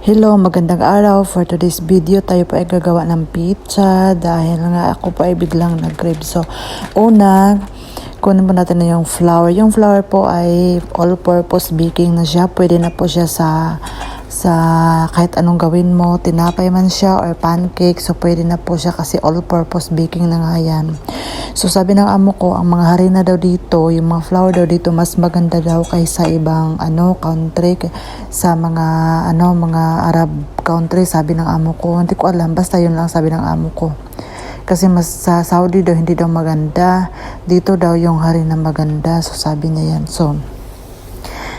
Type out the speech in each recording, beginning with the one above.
Hello, magandang araw. For today's video, tayo po ay gagawa ng pizza dahil nga ako po ay biglang nag-crave. So, una, kunin po natin na yung flour. Yung flour po ay all-purpose baking na siya. Pwede na po siya sa kahit anong gawin mo, tinapay man siya or pancake. So, pwede na po siya kasi all-purpose baking na nga yan. So, sabi ng amo ko, ang mga harina daw dito, yung mga flour daw dito, mas maganda daw kaysa ibang country, sa mga Arab country, sabi ng amo ko. Hindi ko alam, basta yun lang sabi ng amo ko. Kasi mas sa Saudi daw, hindi daw maganda. Dito daw yung harina maganda. So, sabi niya yan. So,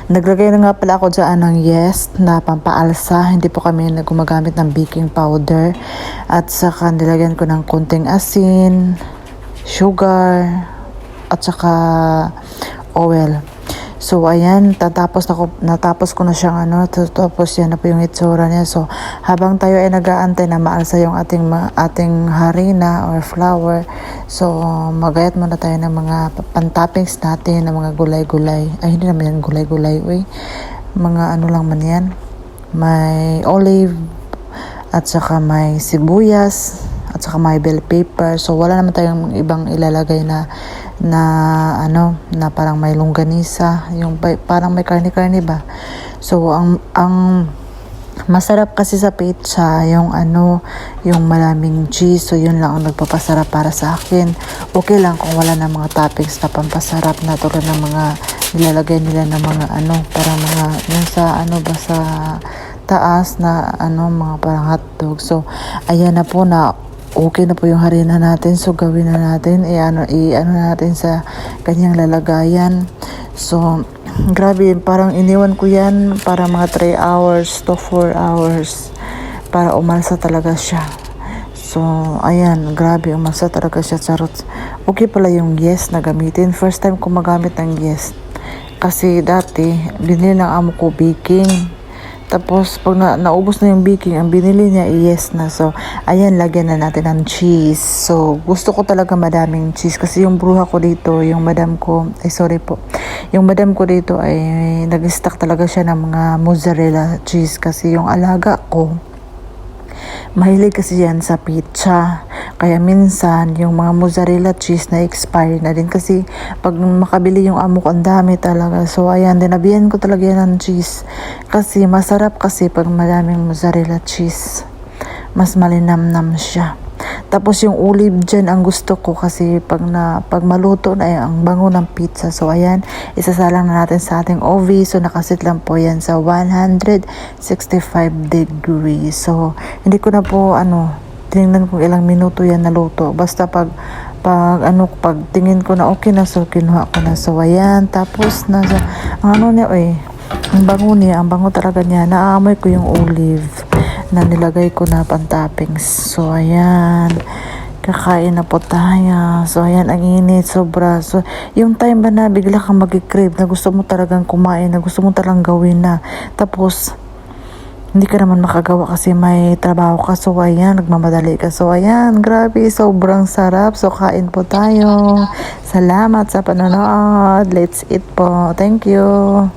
naglagay na nga pala ako dyan ng yeast na pampaalsa. Hindi po kami gumagamit ng baking powder. At saka nilagyan ko ng konting asin, sugar, at saka oil. So, ayan, natapos ko na siyang tapos yan na po yung itsura niya. So, habang tayo ay nag-aantay na maalsa yung ating harina or flour, so, magayat muna tayo ng mga pantoppings natin, ng mga gulay-gulay. Ay, hindi naman yan gulay-gulay, mga lang man yan. May olive, at saka may sibuyas, at saka may bell pepper. So, wala naman tayong ibang ilalagay na parang may longganisa, yung parang may karne-karne ba. So, ang masarap kasi sa pizza, yung maraming cheese. So, yun lang ang nagpapasarap para sa akin. Okay lang kung wala na mga toppings na pampasarap na tulad ng mga nilalagay nila ng mga parang mga yung sa sa taas na mga parang hotdog. So, ayan na po na okay na po yung harina natin. So, gawin na natin. I-ano natin sa kanyang lalagayan. So, grabe. Parang iniwan ko yan para mga 3 hours to 4 hours para umalsa talaga siya. So, ayan. Grabe. Umalsa talaga siya. Charot. Okay pala yung yeast na gamitin. First time ko magamit ng yeast. Kasi dati, binili ng amo ko baking. Tapos, pag naubos na yung baking, ang binili niya, yes na. So, ayan, lagyan na natin ng cheese. So, gusto ko talaga madaming cheese. Kasi yung bruha ko dito, yung madam ko dito ay nag-stock talaga siya ng mga mozzarella cheese. Kasi yung alaga ko, mahilig kasi yan sa pizza. Kaya minsan, yung mga mozzarella cheese na expire na din. Kasi pag makabili yung amo ko, ang dami talaga. So, ayan, dinabihan ko talaga yan ng cheese. Kasi masarap kasi pag maraming mozzarella cheese. Mas malinamnam siya. Tapos yung olive dyan ang gusto ko kasi pag maluto na ang bango ng pizza. So, ayan, isasalang na natin sa ating oven. So, nakasit lang po yan sa 165 degrees. So, hindi ko na po, tinignan kung ilang minuto yan naluto. Basta pag tingin ko na okay na, so kinuha ko na. So, ayan, tapos ang bango talaga niya. Naaamoy ko yung olive na nilagay ko na pantoppings. So, ayan, kakain na po tayo. So, ayan, ang init, sobra. So, yung time ba na bigla kang mag-crave, na gusto mo talagang kumain, na gusto mo talagang gawin na. Tapos, hindi ka naman makagawa kasi may trabaho ka. So, ayan, nagmamadali ka. So, ayan, grabe, sobrang sarap. So, kain po tayo. Salamat sa panonood. Let's eat po. Thank you.